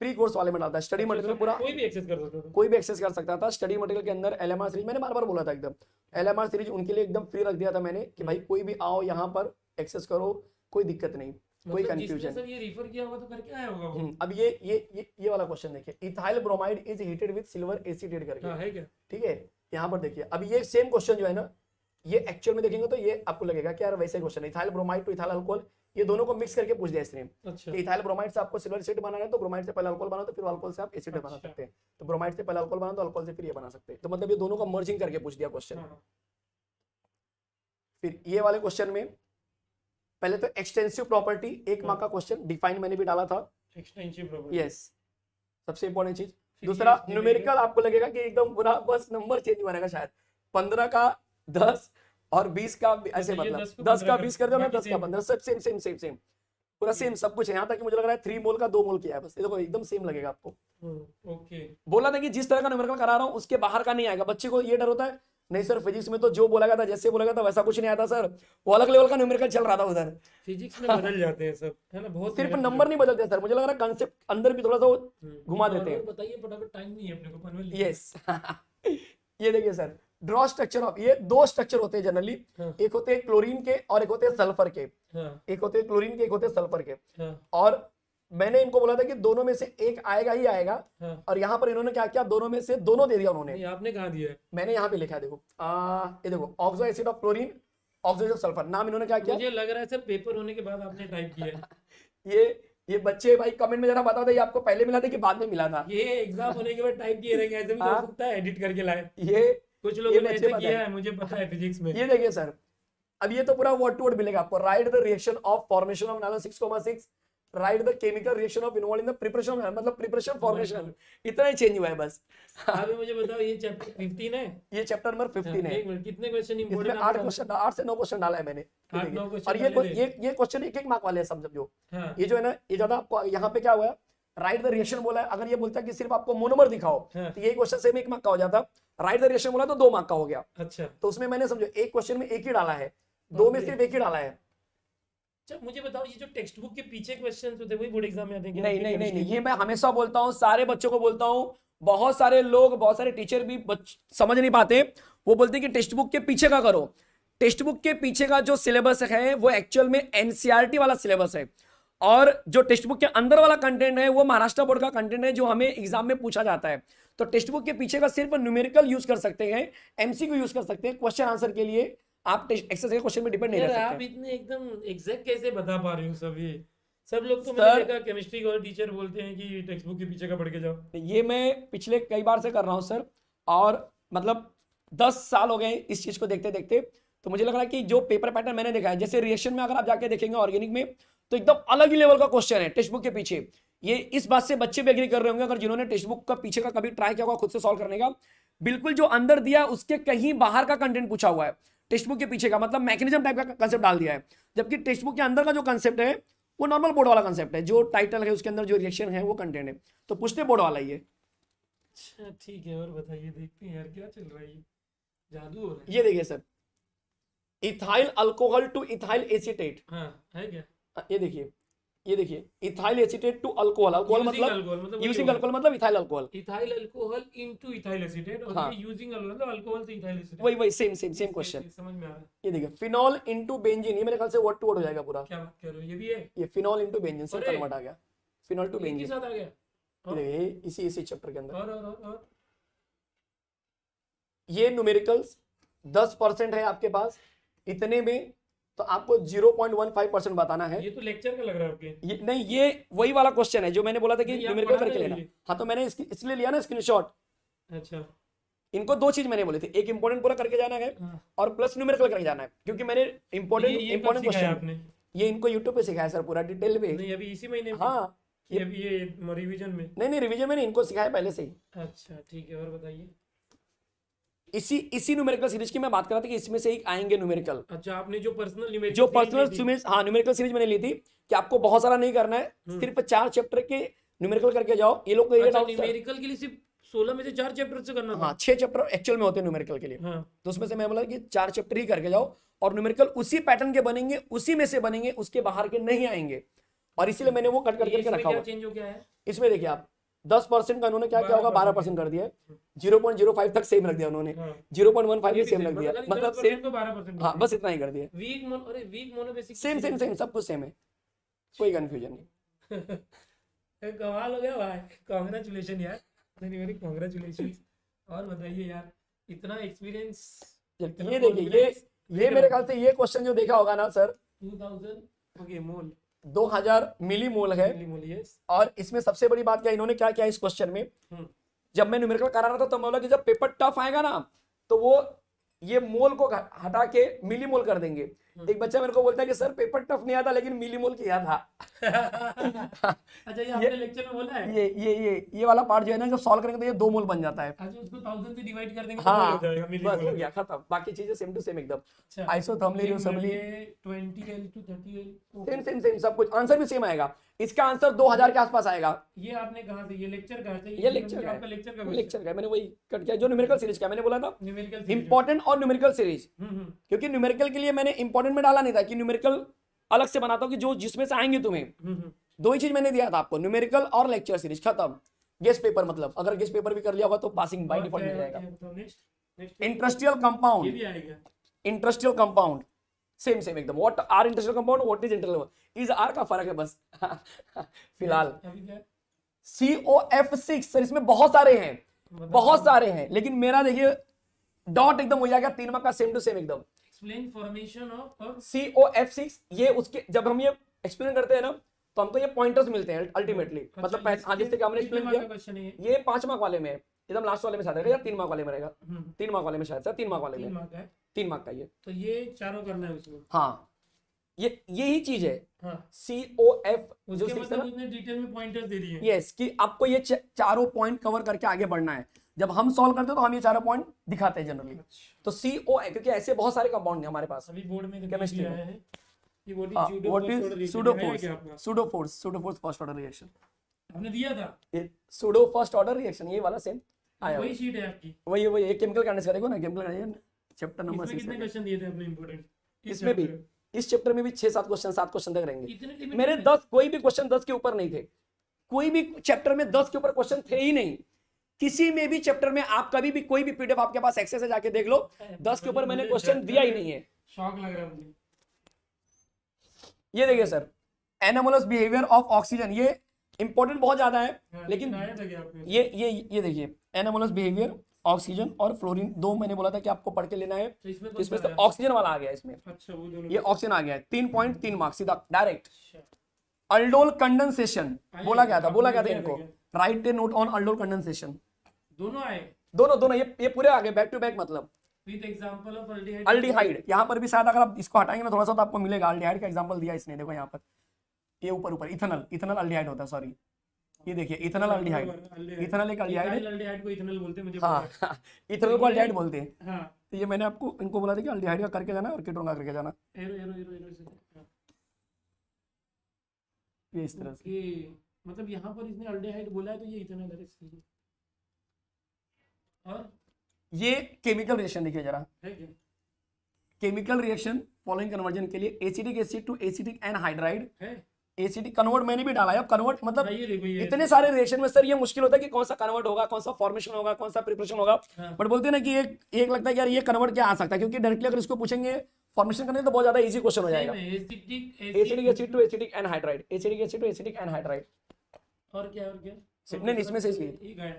फ्री कोर्स वाले में डाला था। स्टडी मटेरियल पूरा कोई भी एक्सेस कर सकता था? कोई भी एक्सेस कर सकता था। स्टडी मटेरियल के अंदर LMR सीरीज, मैंने बार बार बोला था एकदम, LMR सीरीज उनके लिए एकदम फ्री रख दिया था मैंने कि भाई कोई भी आओ यहाँ पर एक्सेस करो, कोई दिक्कत नहीं, कोई मतलब कंफ्यूजन। जिसने सर ये रेफर किया होगा तो करके आया होगा वो। अब ये वाला क्वेश्चन देखिए, ethyl bromide is heated with silver acetate करके, हाँ है क्या? ठीक है। यहाँ पर देखिए अब ये सेम क्वेश्चन जो है ना, ये एक्चुअल में देखेंगे तो ये आपको लगेगा कि यार वैसे question, ethyl bromide two ethyl alcohol, ये दोनों को मिक्स करके पूछ दिया इसने। अच्छा। इथाइल ब्रोमाइड से आपको सिल्वर एसिड बनाना है तो ब्रोमाइड से पहले अल्कोहल बनाओ, तो फिर अल्कोहल से आप एसिड बना अच्छा। सकते हैं, तो ब्रोमाइड से पहले अल्कोहल बनाओ तो अल्कोहल से फिर ये बना सकते हैं, तो मतलब ये दोनों का मर्जिंग करके पूछ दिया क्वेश्चन। हाँ। फिर ये वाले क्वेश्चन में पहले तो एक्सटेंसिव प्रॉपर्टी, 1 मार्क का क्वेश्चन, डिफाइन मैंने भी डाला था, एक्सटेंसिव प्रॉपर्टी। यस सबसे इंपॉर्टेंट चीज। फिर दूसरा ये न्यूमेरिकल, आपको लगेगा कि एकदम पूरा बस नंबर चेंज हुआ रहेगा शायद, 15 का 10 और 20 का ऐसे, अच्छा, ये मतलब 10 को 10 का 15 20 कर दो ना, बाकी 10 का 15, सब सेम सेम सेम सेम पूरा सेम सब कुछ है। यहाँ तक कि मुझे लग रहा है 3 मोल का 2 मोल किया है बस, ये देखो एकदम सेम लगेगा आपको। ओके। बोला था कि जिस तरह का न्यूमेरिकल करा रहा हूँ उसके बाहर का नहीं आएगा। बच्चे को ये डर होता है, नहीं सर फिजिक्स में तो जो बोला गया था, जैसे बोला गया था वैसा कुछ नहीं आता सर, वो अलग लेवल का न्यूमेरिकल चल रहा था उधर। फिजिक्स में बदल जाते हैं सब, है ना? बहुत सिर्फ नंबर नहीं बदलते सर, मुझे लग रहा है कंसेप्ट अंदर भी थोड़ा सा वो घुमा देते हैं। बताइए फटाफट, टाइम नहीं है अपने को, पनवेल। यस ये देखिए सर, ड्रॉ स्ट्रक्चर ऑफ, ये 2 स्ट्रक्चर होते हैं जनरली, हाँ। एक होते हैं क्लोरीन के और एक होते हैं सल्फर के, हाँ। एक होते हैं क्लोरीन के, एक होते हैं सल्फर के। हाँ। और मैंने इनको बोला था कि दोनों में से एक आएगा ही आएगा, हाँ। और यहाँ पर इन्होंने क्या किया, दोनों में से दोनों दे दिया उन्होंने। नहीं, आपने कहाँ दिया है? मैंने यहाँ पे लिखा है, देखो ये देखो, oxo acid of chlorine, oxo acid of sulphur, नाम इन्होंने क्या किया। मुझे लग रहा है सर पेपर होने के बाद आपने टाइप किया है। ये बच्चे भाई कमेंट में जरा बता दे, ये आपको पहले मिला था कि बाद में मिला था। ये एग्जाम होने के बाद टाइप किए रहेंगे, ऐसे भी तो हो सकता है एडिट करके लाए। ये कुछ लोगों ने बच्चे ऐसे पता किया है। है, मुझे पता है फिजिक्स में। ये देखिए सर, अब ये तो पूरा वर्ड टू वर्ड मिलेगा आपको। Right the reaction of formation of नानो 6,6, right the chemical reaction of involve in the preparation, मतलब प्रिपरेशन फॉर्मेशन, इतना ही चेंज हुआ है बस। अभी मुझे बताओ, ये चैप्टर 15 है? ये चैप्टर नंबर 15 है। एक मिनट, कितने क्वेश्चन इसमें इंपॉर्टेंट? 8 क्वेश्चन, 8 से 9 क्वेश्चन डाला है मैंने। 8-9 और ये क्वेश्चन 1-1 मार्क वाले हैं सब, जो हाँ। ये जो है ना, ये ज्यादा आपको यहाँ पे क्या हुआ है, राइट द रिएक्शन बोला है, अगर ये बोलता है कि सिर्फ आपको मोनोमर दिखाओ हाँ। तो यही क्वेश्चन सेम 1 मार्क का हो जाता। राइट द रिएक्शन बोला तो 2 मार्क का हो गया। अच्छा तो उसमें मैंने समझो एक क्वेश्चन में एक ही डाला है, 2 में सिर्फ एक ही डाला है। अच्छा, मुझे बताओ ये जो टेक्स्ट बुक के पीछे क्वेश्चंस होते हैं वही बोर्ड एग्जाम में आते हैं क्या? नहीं नहीं नहीं नहीं, ये मैं हमेशा बोलता हूँ, सारे बच्चों को बोलता हूँ। बहुत सारे लोग, बहुत सारे टीचर भी समझ नहीं पाते, वो बोलते हैं कि टेक्स्ट बुक के पीछे का करो। टेक्स्ट बुक के पीछे का जो सिलेबस है वो एक्चुअल में एनसीईआरटी वाला सिलेबस है, और जो टेक्स्ट बुक के अंदर वाला कंटेंट है वो महाराष्ट्र बोर्ड का कंटेंट है जो हमें एग्जाम में पूछा जाता है। तो टेक्स्ट बुक के पीछे का सिर्फ न्यूमेरिकल यूज कर सकते हैं, एमसीक्यू यूज कर सकते हैं क्वेश्चन आंसर के लिए। आप एक्सरसाइज के क्वेश्चन में डिपेंड नहीं यार रह आप सकते। इतने एकदम एग्जैक्ट कैसे बता पा रहे हो सब ये? सब लोग तो सर- मैंने देखा केमिस्ट्री के और टीचर बोलते हैं कि टेक्स्ट बुक के पीछे का पढ़ के जाओ। ये मैं पिछले कई बार से कर रहा हूं सर, और मतलब 10 साल हो गए इस चीज को देखते देखते। तो मुझे लग रहा है कि जो पेपर पैटर्न मैंने देखा है, जैसे रिएक्शन में अगर आप जाके देखेंगे ऑर्गेनिक में, तो एकदम अलग ही लेवल का क्वेश्चन है टेक्स्ट बुक के पीछे। ये इस बात से बच्चे भी एग्री कर रहे होंगे, अगर जिन्होंने टेक्स्ट बुक का पीछे का कभी ट्राई किया होगा खुद से सॉल्व करने का, बिल्कुल जो अंदर दिया उसके कहीं बाहर का कंटेंट पूछा हुआ है टेक्स्ट बुक के पीछे का, मतलब मैकेनिज्म टाइप का कंसेप्ट डाल दिया है। जबकि टेक्स्ट बुक के अंदर का जो कंसेप्ट है वो नॉर्मल बोर्ड वाला कंसेप्ट है, जो टाइटल है उसके अंदर जो रिएक्शन है वो कंटेंट है, तो पूछते बोर्ड वाला ही है। अच्छा ठीक है, और बताइए, देखते हैं यार क्या चल रहा है, ये जादू हो रहा है। ये देखिए sir, ethyl alcohol to ethyl acetate, हाँ है क्या? ये देखिए, ये देखिए, ethyl acetate to alcohol, alcohol Using मतलब alcohol, मतलब यूजिंग वही अल्कोहल मतलब ethyl alcohol, ethyl alcohol into ethyl acetate, और हाँ। ये यूजिंग अल्कोहल मतलब अल्कोहल से इथाइल एसीटेट। वही वही सेम सेम सेम क्वेश्चन। समझ में आ रहा है। ये देखिए, फिनॉल इनटू बेंजीन, ये मेरे ख्याल से वर्ड टू वर्ड हो जाएगा पूरा। क्या बात कर रहे हो, ये भी है? ये फिनॉल इनटू बेंजीन से अरे! कन्वर्ट आ गया, फिनॉल टू एक ही बेंजीन। साथ आ गया? ये देखिए, इसी इसी चैप्टर के अंदर और ये न्यूमेरिकल्स 10% है आपके पास, इतने में तो आपको 0.15% बताना है। ये तो लेक्चर का लग रहा है आपके। ये नहीं, ये वही वाला क्वेश्चन है जो मैंने बोला था कि नहीं, आप न्यूमेरिकल पढ़ा करके रहे लेना। होंगे। हाँ, तो मैंने इसलिए लिया ना स्क्रीनशॉट। अच्छा इनको 2 चीज मैंने बोली थी, एक इंपॉर्टेंट पूरा करके जाना है हाँ। और प्लस न्यूमेरिकल करके जाना है, क्योंकि मैंने इंपॉर्टेंट ये कब इंपॉर्टेंट सिखाया क्वेश्चन आपने? ये इनको यूट्यूब पे सिखाया सर पूरा डिटेल में। नहीं अभी इसी महीने में? हाँ, कि अभी ये रिवीजन में? नहीं रिवीजन में नहीं, इनको सिखाया पहले से ही। अच्छा ठीक है, और बताइए। इसी न्यूमेरिकल सीरीज की मैं बात कर रहा था कि इसमें से एक आएंगे न्यूमेरिकल, अच्छा आपने जो पर्सनल जो पर्सनल सीरीज, हाँ न्यूमेरिकल सीरीज मैंने ली थी कि आपको बहुत सारा नहीं करना है, सिर्फ 4 चैप्टर के न्यूमेरिकल करके जाओ। ये लोग को ये अच्छा डाउट, न्यूमेरिकल के लिए सिर्फ 16 में से 4 चैप्टर से करना था? हाँ 6 चैप्टर एक्चुअल में होते हैं न्यूमेरिकल के लिए, हाँ। तो उसमें से मैं बोला कि 4 चैप्टर ही करके जाओ, और न्यूमेरिकल उसी पैटर्न के बनेंगे, उसी में से बनेंगे, उसके बाहर के नहीं आएंगे, और इसीलिए मैंने वो कट करके इसमें रखा क्या हुआ। चेंज हो गया है? इसमें देखिए आप 10% का उन्होंने क्या किया होगा, 12% कर दिया है, 0.05 तक सेम रख दिया उन्होंने, हाँ। 0.15 ये भी सेम रख दिया, मतलब सेम, को 12%। हाँ बस इतना ही कर दिया, वीक मोनो, अरे weak mono basic same same same सब कुछ सेम है, कोई कंफ्यूजन नहीं। कमाल हो गया भाई, कांग्रेचुलेशन यार, वेरी वेरी कांग्रेचुलेशन। और बताइए यार, इतना एक्सपीरियंस। ये देखिए, ये मेरे ख्याल से ये क्वेश्चन जो देखा होगा ना सर, 2000 ओके मोल 2000 मिली मोल है। Millimole, yes. और इसमें सबसे बड़ी बात क्या, इन्होंने क्या किया इस क्वेश्चन में, जब मैं न्यूमेरिकल करा रहा था तो मैं बोला कि जब पेपर टफ आएगा ना तो वो ये मोल को हटा के मिली मोल कर देंगे। एक बच्चा मेरे को बोलता है कि सर पेपर टफ नहीं आता लेकिन मिली मोल किया था। अच्छा ये आपने लेक्चर में बोला है? ये वाला पार्ट जो है ना, जब सॉल्व करेंगे तो ये 2 मोल बन जाता है। अच्छा उसको 1000 से डिवाइड कर देंगे तो हाँ हो जाएगा बस मिलीमोल। हो गया, खत्म, बाकी चीजें सेम टू सेम एकदम, अच्छा isothermal reducible, 20L to 30L same same same सब कुछ, आंसर भी सेम आएगा। इसका आंसर 2000 के आसपास आएगा। ये आपने कहा था, ये लेक्चर कहा था, ये लेक्चर आपका लेक्चर का लेक्चर का मैंने वही कट किया, जो न्यूमेरिकल सीरीज का मैंने बोला था, न्यूमेरिकल इंपॉर्टेंट और न्यूमेरिकल सीरीज, क्योंकि न्यूमेरिकल के लिए मैंने इंपॉर्टेंट में डाला नहीं था कि न्यूमेरिकल अलग से बनाता हूँ कि जो जिसमें से आएंगे तुम्हें। 2 ही चीज मैंने दिया था आपको, न्यूमेरिकल और लेक्चर सीरीज, खत्म। गेस्ट पेपर, मतलब अगर गेस्ट पेपर भी कर लिया होगा तो पासिंग बाय डिफॉल्ट मिल जाएगा। नेक्स्ट इंडस्ट्रियल ये कंपाउंड, भी आएगा। इंडस्ट्रियल कंपाउंड सेम सेम एकदम, what are industrial compound, what is internal, is are का फर्क है बस। फिलहाल अभी क्या है? COF6 सर, इसमें बहुत सारे हैं, बहुत सारे हैं, लेकिन मेरा देखिए डॉट एकदम हो जाएगा 3 मार्क का, सेम टू सेम एकदम। एक्सप्लेन फॉर्मेशन ऑफ COF6, ये उसके जब हम ये एक्सप्लेन करते हैं ना तो हमको ये पॉइंटर्स मिलते हैं अल्टीमेटली, मतलब हाँ जैसे कि हमने एक्सप्लेन किया, क्वेश्चन है ये 5 मार्क वाले में है, एकदम लास्ट वाले में शायद रहेगा, या 3 मार्क वाले में रहेगा, 3 मार्क वाले में शायद सर, 3 मार्क वाले 3 में, मार्क है, 3 मार्क का ये, तो ये चारों करना है उसको। हाँ ये यही चीज है हाँ COF जो उसके 6 है मतलब ना, उसने डिटेल में पॉइंटर्स दे दिए। यस, कि आपको ये चारों पॉइंट कवर करके आगे बढ़ना है। जब हम सॉल्व करते हैं तो हम ये चारों पॉइंट दिखाते हैं जनरली। तो COF, क्योंकि ऐसे बहुत सारे कंपाउंड है हमारे पास। अभी बोर्ड में Chemistry आया में। है कि what what is is pseudo first, pseudo first first order reaction. आपने दिया था ये सूडो फर्स्ट ऑर्डर रिएक्शन, ये वाला सेम आया वही शीट है आपकी। वही एक केमिकल काइनेटिक्स का देखो ना, केमिकल चैप्टर नंबर इसमें 6 कितने क्वेश्चन दिए थे आपने इंपॉर्टेंट? इसमें भी, इस चैप्टर में भी 6-7 क्वेश्चन, 7 क्वेश्चन तक रहेंगे इतने limit मेरे। में? 10 कोई भी क्वेश्चन 10 के ऊपर नहीं थे, कोई भी चैप्टर में 10 के ऊपर क्वेश्चन थे ही नहीं किसी में भी चैप्टर में। आप कभी भी कोई भी पीडीएफ आपके पास एक्सेस है, जाके देख लो, 10 के ऊपर मैंने क्वेश्चन दिया ही नहीं है। शॉक लग रहा है मुझे। ये देखिए sir, anomalous behaviour of oxygen, ये इंपॉर्टेंट बहुत ज्यादा है, हाँ, लेकिन आया था क्या आपने? ये देखिए, एनोमलस बिहेवियर ऑक्सीजन और फ्लोरीन, दो मैंने बोला था कि आपको पढ़ के लेना है। तो इसमें इसमें कौन से सा ऑक्सीजन वाला आ गया इसमें, आया? अच्छा वो दोनों। ये ऑक्सीजन आ गया है, 3.3 मार्क्स सीधा डायरेक्ट। अच्छा, अल्डोल कंडेंसेशन आया बोला है, गया था, आपने बोला गया था दिया इनको, क्या? Right A note on aldol condensation. दोनों आए दोनों ये पूरे आ गए बैक टू बैक, मतलब with example of aldehyde. Aldehyde यहाँ पर भी शायद अगर आप इसको हटाएंगे ना थोड़ा सा तो आपको मिलेगा, अल्डिहाइड का एग्जांपल दिया इसने, देखो यहाँ पर, ये ऊपर इथेनॉल अल्डिहाइड होता है, सॉरी ये देखिए इथेनॉल अल्डिहाइड, इथेनॉल एक अल्डिहाइड है। अल्डिहाइड को इथेनॉल बोलते हैं, मुझे हाँ पता है। इथेनॉल को अल्डिहाइड बोलते हैं। हाँ तो ये मैंने आपको इनको बोला था कि अल्डिहाइड का करके जाना और कीटोन का करके जाना, एरो एरो एरो एरो से। हाँ, ये इस तरह से। ओके, मतलब यहाँ पर इसने अल्डिहाइड बोला है तो ये इथेनॉल है इसलिए। और ये केमिकल रिएक्शन देखिए जरा, है क्या? केमिकल रिएक्शन फॉलोइंग कन्वर्जन के लिए acidic acid to acidic anhydride, है एसिडिक कन्वर्ट मैंने भी डाला है। अब कन्वर्ट मतलब ये देखो ये इतने सारे रिएक्शन में सर ये मुश्किल होता है कि कौन सा कन्वर्ट होगा, कौन सा फॉर्मेशन होगा, कौन सा प्रिपरेशन होगा। हाँ। बट बोलते हैं ना कि एक लगता है कि यार ये कन्वर्ट क्या आ सकता है, क्योंकि डायरेक्टली अगर इसको पूछेंगे फॉर्मेशन करने तो बहुत ज्यादा इजी क्वेश्चन हो जाएगा। Acidic acidic acid to acidic anhydride, acidic acid to acidic anhydride. और क्या और क्या? नहीं, इसमें से ही। एक आया।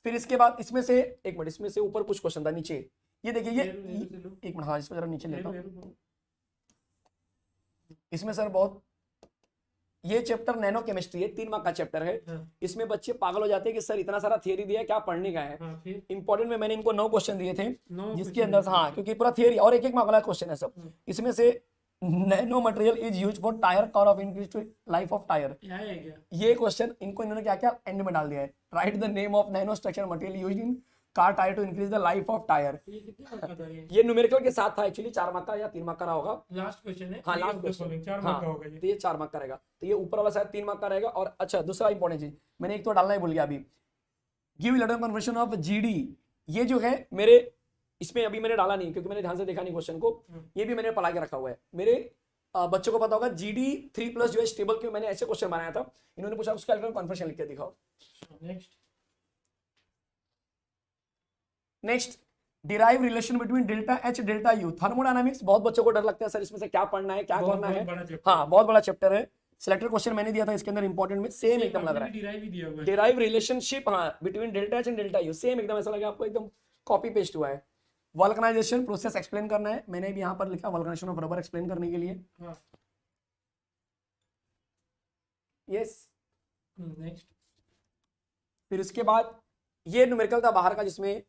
फिर इसके बाद इसमें से एक मिनट, इसमें से ऊपर कुछ क्वेश्चन था नीचे, ये देखिए ये एरो एरो से लो। एक मिनट, हाँ इसको जरा नीचे लेता एरो हूँ। एरो इसमें सर बहुत, ये चैप्टर नैनो केमिस्ट्री है, 3 मार्क का चैप्टर है। हाँ इसमें बच्चे पागल हो जाते हैं कि सर इतना सारा थियरी दिया है, क्या पढ़ने का है। हाँ, फिर इंपॉर्टेंट में मैंने इनको 9 क्वेश्चन दिए थे, 9 जिसके अंदर से हाँ, क्योंकि पूरा थियरी और एक मार्क वाला क्वेश्चन है सब। इसमें से nano material is use for tyre car of increase to life of tyre, क्या है क्या? ये क्वेश्चन इनको इन्होंने क्या क्या एंड में डाल दिया है। Right the name of nano structure material used in car tier two increase the life of tyre. ये कितने मार्क का था ये? ये न्यूमेरिकल के साथ था एक्चुअली, 4 मार्क का या 3 मार्क का रहा होगा। लास्ट क्वेश्चन है। हाँ Three last of the question, following, 4 हाँ मार्क का होगा ये। तो ये 4 मार्क का रहेगा, तो ये ऊपर वाला शायद 3 मार्क का रहेगा। और अच्छा दूसरा इंपॉर्टेंट चीज मैंने एक तो डालना ही भूल गया अभी, give electron conversion of GD, ये जो है मेरे इसमें अभी मैंने डाला नहीं क्योंकि मैंने ध्यान से देखा नहीं क्वेश्चन को, ये भी मैंने पढ़ा के रखा हुआ है। मेरे बच्चों को पता होगा जीडी 3+ जो है स्टेबल, क्यों मैंने ऐसे क्वेश्चन बनाया था, इन्होंने पूछा उसका इलेक्ट्रॉन कन्वर्जन लिख के दिखाओ। Next next, derive relation between delta H delta U, thermodynamics. बहुत बच्चों को डर लगता है सर इसमें से क्या पढ़ना है, क्या करना है। बड़ा चैप्टर। हाँ बहुत बड़ा चैप्टर है। सिलेक्टेड क्वेश्चन मैंने दिया था इसके अंदर इंपॉर्टेंट में, सेम एकदम लग रहा है। डिराइव ही दिया हुआ है। डिराइव रिलेशनशिप, हाँ between delta H and delta U, same एकदम ऐसा लगा आपको, एकदम कॉपी पेस्ट हुआ है। वल्कनाइजेशन प्रोसेस एक्सप्लेन करना है, मैंने भी यहाँ पर लिखा वल्कनाइजेशन ऑफ रबर एक्सप्लेन करने के लिए। हाँ यस, नेक्स्ट फिर उसके बाद ये न्यूमेरिकल था बाहर का, जिसमें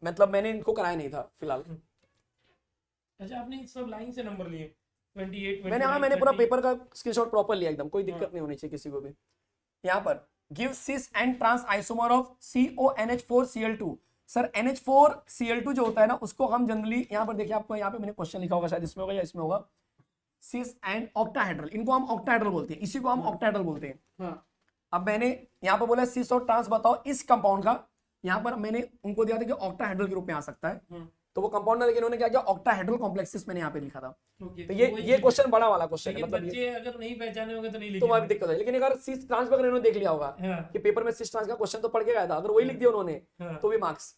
मतलब मैंने इनको कराया नहीं था फिलहाल। अच्छा आपने सब लाइन से नंबर लिए 28 मैंने हाँ 29, मैंने पूरा 30। पेपर का स्क्रीनशॉट प्रॉपर लिया एकदम, कोई दिक्कत नहीं होनी चाहिए किसी को भी। यहाँ पर give cis and trans isomer of CONH4Cl2। Sir NH4Cl2 जो होता है ना, उसको हम जनरली यहाँ पर देखिए, आपको यहाँ पे मैंने क्वेश्चन लिखा होगा, शायद इसमें होगा या इसमें होगा, सिस एंड ऑक्टाहेड्रल, इनको हम ऑक्टाहेड्रल बोलते हैं, इसी को हम ऑक्टाहेड्रल बोलते हैं। हाँ अब मैंने यहाँ पर बोला सिस और ट्रांस बताओ इस कंपाउंड का, यहाँ पर मैंने उनको दिया था कि ऑक्टाहेड्रल के रूप में आ सकता है, हाँ तो वो कंपाउंड, लेकिन उन्होंने क्या किया, ऑक्टाहेड्रल कॉम्प्लेक्सेस मैंने यहाँ पे लिखा था। ओके। तो ये क्वेश्चन बड़ा वाला क्वेश्चन है, लेकिन मतलब ये बच्चे अगर नहीं पहचाने होंगे तो नहीं तो लिखेंगे। वहां भी दिक्कत है। लेकिन अगर सिस ट्रांस वगैरह इन्होंने देख लिया होगा हाँ कि पेपर में सिस ट्रांस का क्वेश्चन तो पढ़ के गया था, अगर वही लिख दिया उन्होंने हाँ। तो भी मार्क्स।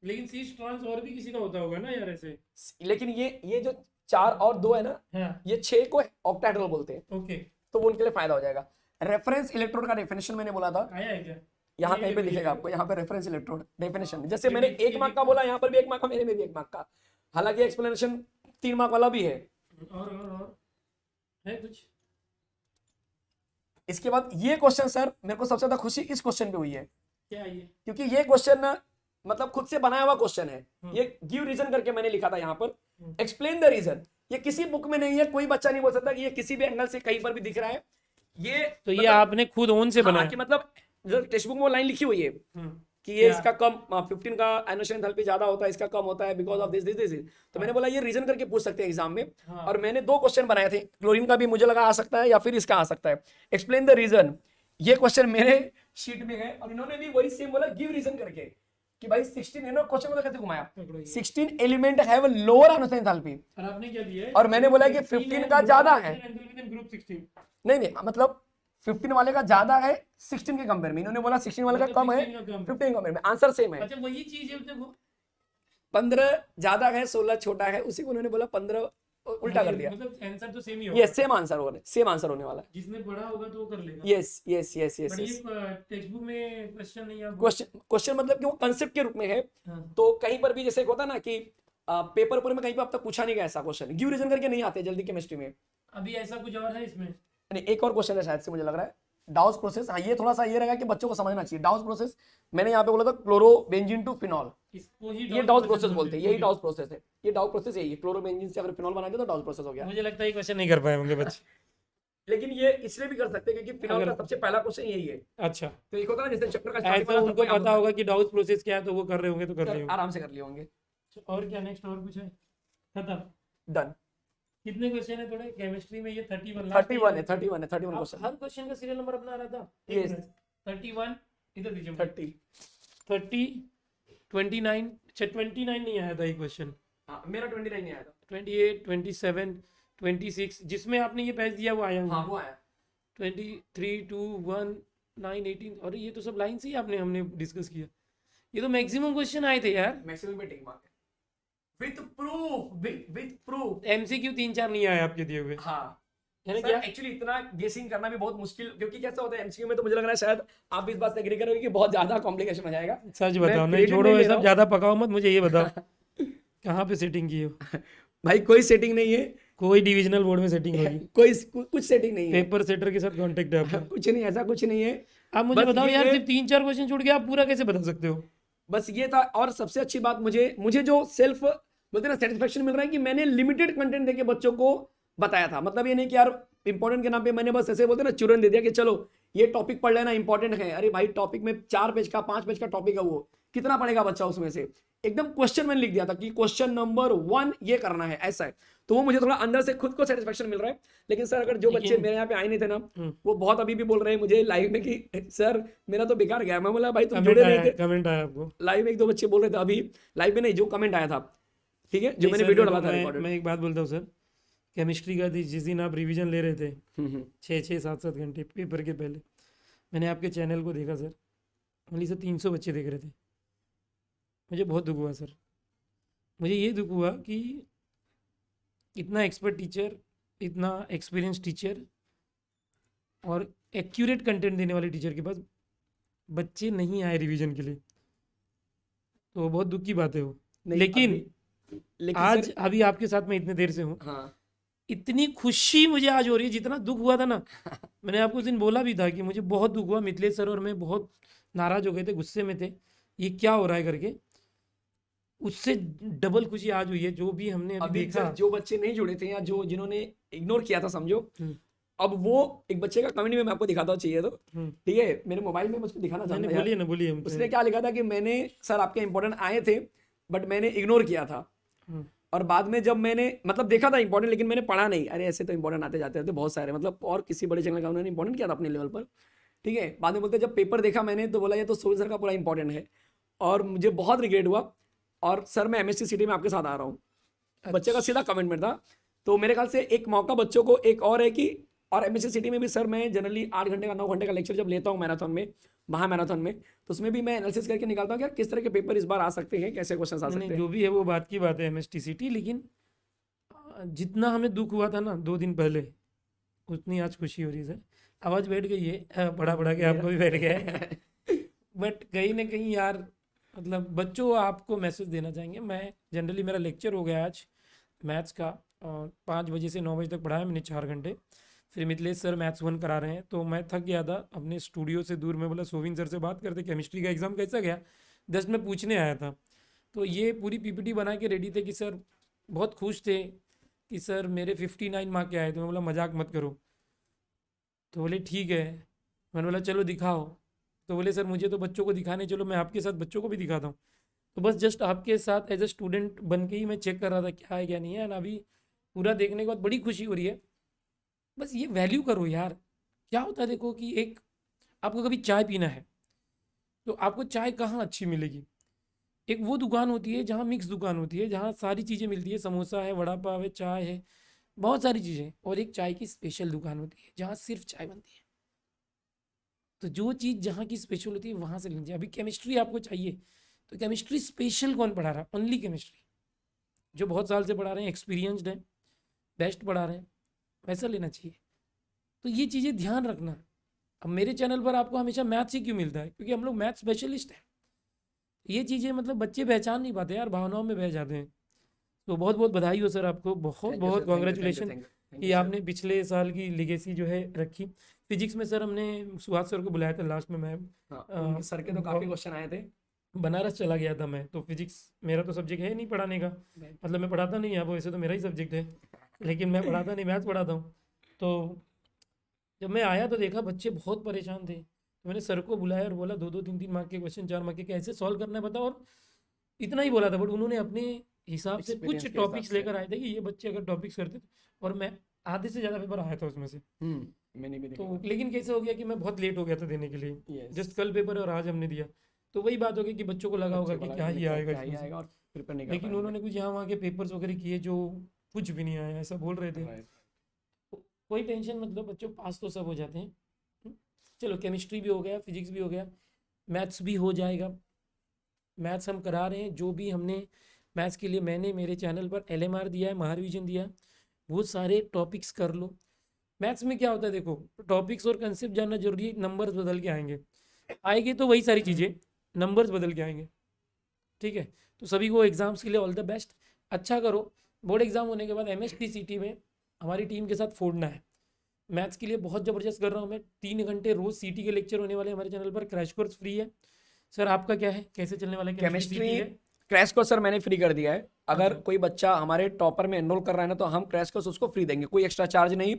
लेकिन सी ट्रांस और भी किसी का होता होगा ना यार ऐसे। लेकिन ये जो 4 और 2 है ना, हाँ ये 6 को ऑक्टाहेड्रल बोलते हैं, ओके। तो वो उनके लिए फायदा हो जाएगा। रेफरेंस इलेक्ट्रोड का डेफिनेशन मैंने बोला था, आया है क्या? यहाँ ये कहीं पे देखो, दिखेगा ये आपको, यहाँ पे रेफरेंस इलेक्ट्रोड डेफिनेशन, जैसे मैंने ये 1 मार्क का बोला, यहाँ पर भी 1 मार्क का, मेरे में भी 1 मार्क का, हालांकि एक्सप्लेनेशन 3 मार्क वाला भी है। और है कुछ? इसके बाद ये क्वेश्चन सर मेरे को सबसे ज्यादा खुशी इस क्वेश्चन पे हुई है, क्या ये? क्योंकि ये क्वेश्चन ना मतलब खुद से बनाया हुआ क्वेश्चन है। ये गिव रीजन करके मैंने लिखा था यहाँ पर, एक्सप्लेन द रीजन। ये किसी बुक में नहीं है, कोई बच्चा नहीं बोल सकता कि ये किसी भी एंगल से कहीं पर भी दिख रहा है। ये तो ये आपने खुद ओन से हाँ, बनाया? कि मतलब टेक्स्ट बुक में वो लाइन लिखी हुई है कि ये इसका कम 15 का एनोशन एंथैल्पी ज्यादा होता है, इसका कम होता है because of this this this. तो मैंने बोला ये रीजन करके पूछ सकते हैं एग्जाम में। और मैंने 2 क्वेश्चन बनाए थे, क्लोरीन का भी मुझे लगा आ सकता है या फिर इसका आ सकता है। एक्सप्लेन द रीजन, ये क्वेश्चन मेरे शीट में है और इन्होंने भी वही सेम बोला गिव रीजन करके कि भाई 16 इन्होंने क्वेश्चन को कैसे घुमाया, 16 एलिमेंट हैव लोअर एनोशन एंथैल्पी और आपने क्या दिया है? और मैंने बोला कि 15 का ज्यादा है। ग्रुप 16 नहीं मतलब 15 वाले का ज्यादा है 16 के कंपेयर में, इन्होंने बोला 16 वाले का कम है 16 का कम है। 15 के कंपेयर में, आंसर सेम है। अच्छा वही चीज है देखो 15 ज्यादा है 16 छोटा है, उसी को उन्होंने बोला 15 उल्टा कर दिया। मतलब आंसर तो सेम ही होगा। ये सेम आंसर होने वाला है। जिसने पढ़ा होगा तो वो कर लेगा। Yes yes yes yes but ये टेक्स्ट बुक में क्वेश्चन नहीं है। क्वेश्चन मतलब कि वो कंसेप्ट के रूप में है। हाँ। तो कहीं पर भी जैसे एक होता है ना कि पेपर पर में कहीं पर अब तक पूछा नहीं गया ऐसा क्वेश्चन, गिव रीजन करके नहीं आते जल्दी केमिस्ट्री में। अभी ऐसा कुछ और है इसमें? नहीं, एक और क्वेश्चन है शायद से मुझे लग रहा है, डाउस प्रोसेस। हाँ ये थोड़ा सा ये रहेगा कि बच्चों को समझना चाहिए डाउस प्रोसेस। मैंने यहाँ पे बोला था क्लोरोबेंजीन टू फिनॉल, इसको ही ये डाउस प्रोसेस बोलते हैं, यही डाउस प्रोसेस है। ये डाउस प्रोसेस यही है, क्लोरोबेंजीन से अगर फिनॉल बना दिया तो डाउस प्रोसेस हो गया। मुझे लगता है ये क्वेश्चन नहीं कर पाए होंगे बच्चे। लेकिन ये इसलिए भी कर सकते हैं क्योंकि फिनॉल का सबसे पहला क्वेश्चन यही है। अच्छा तो एक होता है ना जैसे चैप्टर का ऐसा starting वाला उनको सबको याद पता होता होगा कि डाउस प्रोसेस क्या है तो वो कर रहे होंगे तो कर रहे है, होंगे। आराम से कर लिए होंगे। और क्या नेक्स्ट और कुछ है? खत्म। डन। कितने क्वेश्चन है थोड़े केमिस्ट्री में? ये 31 31 है 31 क्वेश्चन। हर क्वेश्चन का सीरियल नंबर अपना आ रहा था। Yes. 31 इधर दीजिए 30। 30 29 अच्छा 29 नहीं आया था ये क्वेश्चन। हाँ मेरा 29 नहीं आया था। 28 27 26 जिसमें आपने ये पैच दिया वो आया हुआ हाँ वो आया। 23 2 1 9 18 और ये तो सब लाइन से ही हमने डिस्कस किया। ये तो मैक्सिमम क्वेश्चन आए थे यार। मैक्सिमम में tick mark with proof with proof. MCQ 3-4 नहीं आए आपके दिए हुए। हाँ है ना सर, क्या? एक्चुअली इतना गेसिंग करना भी बहुत मुश्किल, क्योंकि कैसा होता है एमसीक्यू में, तो मुझे लग रहा है शायद आप भी इस बात से एग्री करोगे कि बहुत ज्यादा कॉम्प्लिकेशन हो जाएगा। सच मैं बताओ, नहीं credit छोड़ो नहीं ले ये रहा सब हूँ। ज्यादा पकाओ मत, मुझे ये बताओ कहाँ पे सेटिंग की हो? भाई कोई सेटिंग नहीं है, कोई डिविजनल बोर्ड में सेटिंग होगी? कोई कुछ सेटिंग नहीं है, पेपर सेटर के साथ कांटेक्ट है आपका? कुछ नहीं, ऐसा कुछ नहीं है। आप मुझे बस बताओ ये यार, है- सिर्फ 3-4 क्वेश्चन छूट गया, आप पूरा कैसे बता सकते हो? बस ये था। और सबसे अच्छी बात मुझे जो सेल्फ बोलते हैं ना सेटिस्फेक्शन मिल रहा है कि मैंने लिमिटेड कंटेंट देके बच्चों को बताया था। मतलब ये नहीं कि यार इंपॉर्टेंट के नाम पे मैंने बस ऐसे बोलते हैं ना चूरन दे दिया कि चलो ये टॉपिक पढ़ लेना इंपॉर्टेंट है। अरे भाई टॉपिक में 4 पेज का 5 पेज का टॉपिक है, वो कितना पढ़ेगा बच्चा उसमें से? एकदम क्वेश्चन मैंने लिख दिया था कि क्वेश्चन नंबर 1 ये करना है, ऐसा है। तो वो मुझे थोड़ा अंदर से खुद को सेटिस्फेक्शन मिल रहा है। लेकिन सर अगर जो बच्चे मेरे यहाँ पे आए नहीं थे ना, वो बहुत अभी भी बोल रहे हैं मुझे लाइव में कि सर मेरा तो बेकार गया। मैं बोला भाई तुम जुड़े नहीं थे। कमेंट आया आपको? लाइव में 1-2 बच्चे बोल रहे थे, अभी लाइव में नहीं, जो कमेंट आया था, ठीक है, जो मैंने वीडियो डाला था रिकॉर्डेड। मैं एक बात बोलता हूँ सर, केमिस्ट्री का जिस दिन आप रिवीजन ले रहे थे 6-6 7-7 घंटे पेपर के पहले, मैंने आपके चैनल को देखा सर, ओनली से 300 बच्चे देख रहे थे। मुझे बहुत दुख हुआ सर। मुझे ये दुख हुआ कि इतना एक्सपर्ट टीचर, इतना एक्सपीरियंस टीचर और एक्यूरेट कंटेंट देने वाले टीचर के पास बच्चे नहीं आए रिवीजन के लिए, तो बहुत दुख की बात है वो। लेकिन आज सर, अभी आपके साथ मैं इतने देर से हूँ, हाँ इतनी खुशी मुझे आज हो रही है जितना दुख हुआ था ना। मैंने आपको उस दिन बोला भी था कि मुझे बहुत दुख हुआ, मिथिलेश सर और मैं बहुत नाराज हो गए थे, गुस्से में थे, ये क्या हो रहा है करके। उससे डबल खुशी आज हुई है। जो भी हमने अभी देखा, सर, जो बच्चे नहीं जुड़े थे या जो जिन्होंने इग्नोर किया था समझो, अब वो एक बच्चे का कमेंट में मैं आपको दिखाता हूँ, चाहिए तो ठीक है, मेरे मोबाइल में मुझको दिखाना चाहता हूँ। बोलिए ना, बोलिए। उसने क्या लिखा था कि मैंने सर आपके इंपॉर्टेंट आए थे बट मैंने इग्नोर किया था, और बाद में जब मैंने मतलब देखा था इंपॉर्टेंट लेकिन मैंने पढ़ा नहीं। अरे ऐसे तो इंपॉर्टेंट आते जाते रहते बहुत सारे, मतलब और किसी बड़े चैनल का उन्होंने इंपॉर्टेंट किया था अपने लेवल पर, ठीक है। बाद में बोलते जब पेपर देखा मैंने तो बोला ये तो सोहेल सर का पूरा इंपॉर्टेंट है, और मुझे बहुत रिग्रेट हुआ। और सर मैं MSc सिटी में आपके साथ आ रहा हूँ, बच्चे का सीधा कमेंट था। तो मेरे ख्याल से एक मौका बच्चों को एक और है कि, और MSc सिटी में भी सर मैं जनरली 8 घंटे का 9 घंटे का लेक्चर जब लेता हूँ मैराथन में, महा मैराथन में, तो उसमें भी मैं एनालिसिस करके निकालता हूँ कि यार किस तरह के पेपर इस बार आ सकते हैं, कैसे क्वेश्चन आ सकते हैं। जो भी है वो बात की बात है MST लेकिन जितना हमें दुख हुआ था ना 2 दिन पहले, उतनी आज खुशी हो रही है सर। आवाज बैठ गई है, पढ़ा के आपको भी बैठ गया है। बट कहीं ना कहीं यार मतलब बच्चों आपको मैसेज देना चाहेंगे। मैं जनरली मेरा लेक्चर हो गया आज मैथ्स का, 5 बजे से 9 बजे तक पढ़ाया मैंने 4 घंटे। फिर मिथिलेश सर मैथ्स 1 करा रहे हैं, तो मैं थक गया था अपने स्टूडियो से दूर। मैं बोला सोविन सर से बात करते, केमिस्ट्री का एग्ज़ाम कैसा गया, जस्ट मैं पूछने आया था। तो ये पूरी PPT बना के रेडी थे कि सर बहुत खुश थे कि सर मेरे 59 मार्क के आए। तो मैं बोला मजाक मत करो। तो बोले ठीक है। मैंने बोला चलो दिखाओ। तो बोले सर मुझे तो बच्चों को दिखाने चलो, मैं आपके साथ बच्चों को भी दिखाता हूँ। तो बस जस्ट आपके साथ एज अ स्टूडेंट बन के ही मैं चेक कर रहा था क्या है क्या नहीं है, एंड अभी पूरा देखने के बाद बड़ी खुशी हो रही है। बस ये वैल्यू करो यार। क्या होता है देखो कि एक आपको कभी चाय पीना है तो आपको चाय कहाँ अच्छी मिलेगी? एक वो दुकान होती है जहाँ मिक्स दुकान होती है, जहाँ सारी चीज़ें मिलती है, समोसा है, वड़ा पाव है, चाय है, बहुत सारी चीज़ें। और एक चाय की स्पेशल दुकान होती है जहाँ सिर्फ चाय बनती है। तो जो चीज़ जहाँ की स्पेशल होती है वहाँ से लीजिए। अभी केमिस्ट्री आपको चाहिए तो केमिस्ट्री स्पेशल कौन पढ़ा रहा है? ओनली केमिस्ट्री, जो बहुत साल से पढ़ा रहे हैं, एक्सपीरियंसड है, बेस्ट पढ़ा रहे हैं, वैसा लेना चाहिए। तो ये चीज़ें ध्यान रखना। अब मेरे चैनल पर आपको हमेशा मैथ्स ही क्यों मिलता है? क्योंकि हम लोग मैथ स्पेशलिस्ट हैं। ये चीज़ें मतलब बच्चे पहचान नहीं पाते यार, भावनाओं में बह जाते हैं। तो बहुत बहुत बधाई हो सर आपको, बहुत थैंक यू बहुत sir, thank you, thank you, congratulation thank you, कि आपने पिछले साल की लेगेसी जो है रखी। फिजिक्स में सर हमने सुहास सर को बुलाया था लास्ट में। मैं हाँ, उनके सर के तो काफी क्वेश्चन आए थे। बनारस चला गया था मैं, तो फिजिक्स मेरा तो सब्जेक्ट है नहीं पढ़ाने का, मतलब मैं पढ़ाता नहीं है, वो वैसे तो मेरा ही सब्जेक्ट है, लेकिन मैं पढ़ाता नहीं, मैथ्स पढ़ाता हूँ। तो जब मैं आया तो देखा बच्चे बहुत परेशान थे, तो मैंने सर को बुलाया और बोला 2-2 3-3 मार्क के क्वेश्चन, 4 मार्क के कैसे सॉल्व करना है बताओ। और इतना ही बोला था, बट उन्होंने अपने हिसाब से कुछ एक्सपीरियंस के हिसाब टॉपिक्स से। लेकर आए थे कि ये बच्चे अगर टॉपिक्स करते तो, और मैं आधे से ज़्यादा पेपर आया था उसमें से। मैंने भी तो देखा। लेकिन कैसे हो गया कि मैं बहुत लेट हो गया था देने के लिए, Yes. जस्ट कल पेपर है और आज हमने दिया। तो वही बात हो गई कि बच्चों को लगा होगा बच्चे कि को क्या लगा ही कि आएगा क्या ही इसमें से। आएगा और प्रिपेयर नहीं कर लेकिन पाएंगे। उन्होंने कुछ यहाँ वहाँ के पेपर्स वगैरह किए जो कुछ भी नहीं आया, ऐसा बोल रहे थे। Right. तो कोई टेंशन मतलब, बच्चों पास तो सब हो जाते हैं। चलो केमिस्ट्री भी हो गया, फिजिक्स भी हो गया, मैथ्स भी हो जाएगा। मैथ्स हम करा रहे हैं, जो भी हमने मैथ्स के लिए मैंने मेरे चैनल पर LMR दिया है, महारिविजन दिया है, वो सारे टॉपिक्स कर लो। मैथ्स में क्या होता है देखो, टॉपिक्स और कंसेप्ट जानना जरूरी है, नंबर्स बदल के आएंगे तो वही सारी चीज़ें, नंबर्स बदल के आएंगे। ठीक है, तो सभी को एग्जाम्स के लिए ऑल द बेस्ट। अच्छा करो, बोर्ड एग्जाम होने के बाद MSTCT में हमारी टीम के साथ फोड़ना है। मैथ्स के लिए बहुत ज़बरदस्त कर रहा हूँ मैं। 3 घंटे रोज CT के लेक्चर होने वाले हमारे चैनल पर, क्रैश कोर्स फ्री है। सर आपका क्या है, कैसे चलने वाला है? केमिस्ट्री CT है? क्रैश कोर्स सर मैंने फ्री कर दिया है। अगर अच्छा। कोई बच्चा हमारे टॉपर में एनरोल कर रहा है ना, तो हम क्रैश कोर्स उसको फ्री देंगे, कोई एक्स्ट्रा चार्ज नहीं।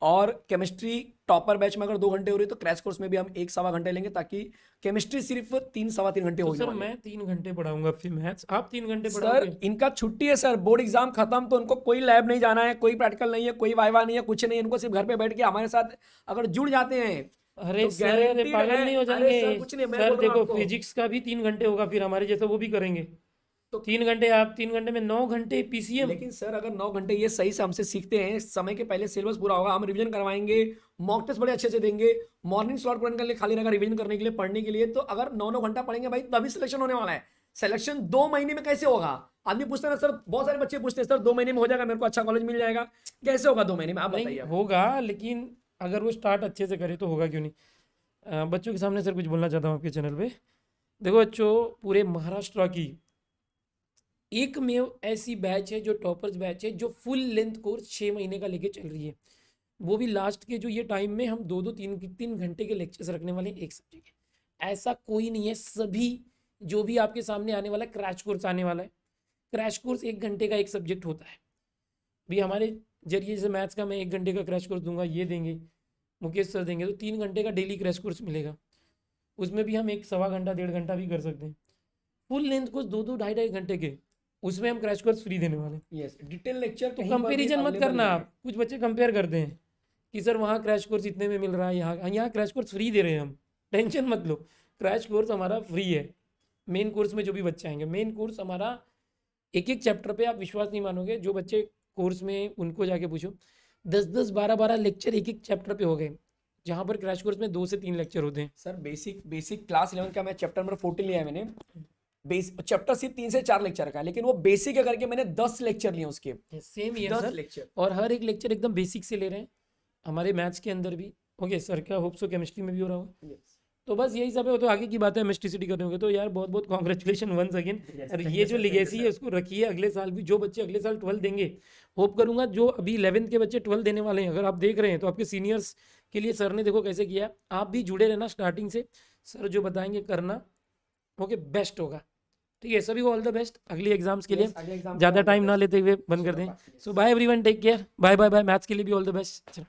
और केमिस्ट्री टॉपर बैच में अगर 2 घंटे हो रही है तो क्रैश कोर्स में भी हम 1-1.25 घंटे लेंगे, ताकि केमिस्ट्री सिर्फ 3-3.25 घंटे तो होने सर वाली है। मैं 3 घंटे पढ़ाऊंगा फिर मैथ्स, आप 3 घंटे सर पढ़ाओगे? इनका छुट्टी है सर, बोर्ड एग्जाम खत्म तो उनको कोई लैब नहीं जाना है, कोई प्रैक्टिकल नहीं है, कोई वाइवा नहीं है, कुछ नहीं है। इनको सिर्फ घर पे बैठ के हमारे साथ अगर जुड़ जाते हैं अरे तो सर गारंटीड पागल है। नहीं हो अरे जाएंगे? सर कुछ नहीं, मैं सर बोल रहा हूँ देखो आपको। फिजिक्स का भी 3 घंटे होगा, फिर हमारे जैसा वो भी करेंगे। तो 3 घंटे आप, 3 घंटे में 9 घंटे PCM। लेकिन सर अगर 9 घंटे ये सही से हमसे सीखते हैं, समय के पहले सिलेबस पूरा होगा, हम रिवीजन करवाएंगे, मॉक टेस्ट बड़े अच्छे से देंगे, मॉर्निंग स्लॉट पूरा के लिए खाली रहेगा रिवीजन करने के लिए, पढ़ने के लिए, तो अगर 9-9 घंटा पढ़ेंगे भाई तभी सिलेक्शन होने वाला है। सिलेक्शन 2 महीने में कैसे होगा? आदमी पूछते हैं ना सर, बहुत सारे बच्चे पूछते हैं सर 2 महीने में हो जाएगा, मेरे को अच्छा कॉलेज मिल जाएगा, कैसे होगा 2 महीने में? आप नहीं बताइए। होगा, लेकिन अगर वो स्टार्ट अच्छे से करे तो होगा क्यों नहीं। बच्चों के सामने सर कुछ बोलना चाहता हूँ आपके चैनल पे। देखो बच्चों, पूरे महाराष्ट्र की एकमेव ऐसी बैच है जो टॉपर्स बैच है, जो फुल लेंथ कोर्स 6 महीने का लेके चल रही है। वो भी लास्ट के जो ये टाइम में हम 2-2 3 घंटे के लेक्चर्स रखने वाले हैं एक सब्जेक्ट के। ऐसा कोई नहीं है, सभी जो भी आपके सामने आने वाला है क्रैश कोर्स आने वाला है। क्रैश कोर्स 1 घंटे का एक सब्जेक्ट होता है। भी हमारे जरिए जैसे मैथ्स का मैं 1 घंटे का क्रैश कोर्स दूंगा, ये देंगे मुकेश सर देंगे, तो 3 घंटे का डेली क्रैश कोर्स मिलेगा। उसमें भी हम 1-1.25 घंटा 1.5 घंटा भी कर सकते हैं। फुल लेंथ कोर्स 2-2 2.5 घंटे के, उसमें हम क्रैश कोर्स फ्री देने वाले हैं। यस, डिटेल लेक्चर तो कंपेरिजन मत करना आप। कुछ बच्चे कंपेयर करते हैं कि सर वहाँ क्रैश कोर्स इतने में मिल रहा है, यहाँ क्रैश कोर्स फ्री दे रहे हैं हम। टेंशन मत लो, क्रैश कोर्स हमारा फ्री है। मेन कोर्स में जो भी बच्चे आएंगे, मेन कोर्स हमारा एक चैप्टर पे आप विश्वास नहीं मानोगे, जो बच्चे कोर्स में उनको जाके पूछो, 10-10 12-12 लेक्चर एक चैप्टर पे हो गए, जहाँ पर क्रैश कोर्स में 2 से 3 लेक्चर होते हैं। सर बेसिक क्लास 11 का मैं चैप्टर नंबर 14 लिया है मैंने। चैप्टर सिर्फ 3 से 4 लेक्चर का है, लेकिन वो बेसिक है करके मैंने 10 लेक्चर लिए उसके। सेम ही है 10 सर, लेक्चर। और हर एक लेक्चर एकदम बेसिक से ले रहे हैं। हमारे मैथ्स के अंदर भी ओके सर, क्या होप सो केमिस्ट्री में भी हो रहा होगा। तो बस यही सब है, वो तो आगे की बात है। MSTCT करने होंगे तो यार बहुत बहुत कॉन्ग्रेचुलेशन वंस अगेन। और ये जो लिगेसी है उसको रखिए, अगले साल भी जो बच्चे अगले साल 12 देंगे, होप करूंगा जो अभी 11th के बच्चे 12 देने वाले हैं, अगर आप देख रहे हैं तो आपके सीनियर्स के लिए सर ने देखो कैसे किया। आप भी जुड़े रहना स्टार्टिंग से, सर जो बताएंगे करना, ओके बेस्ट होगा। ठीक है, सभी को ऑल द बेस्ट अगली एग्जाम्स के लिए। ज़्यादा टाइम ना लेते हुए बंद कर दें। So bye everyone, take care, bye bye bye. Maths के लिए भी ऑल द बेस्ट।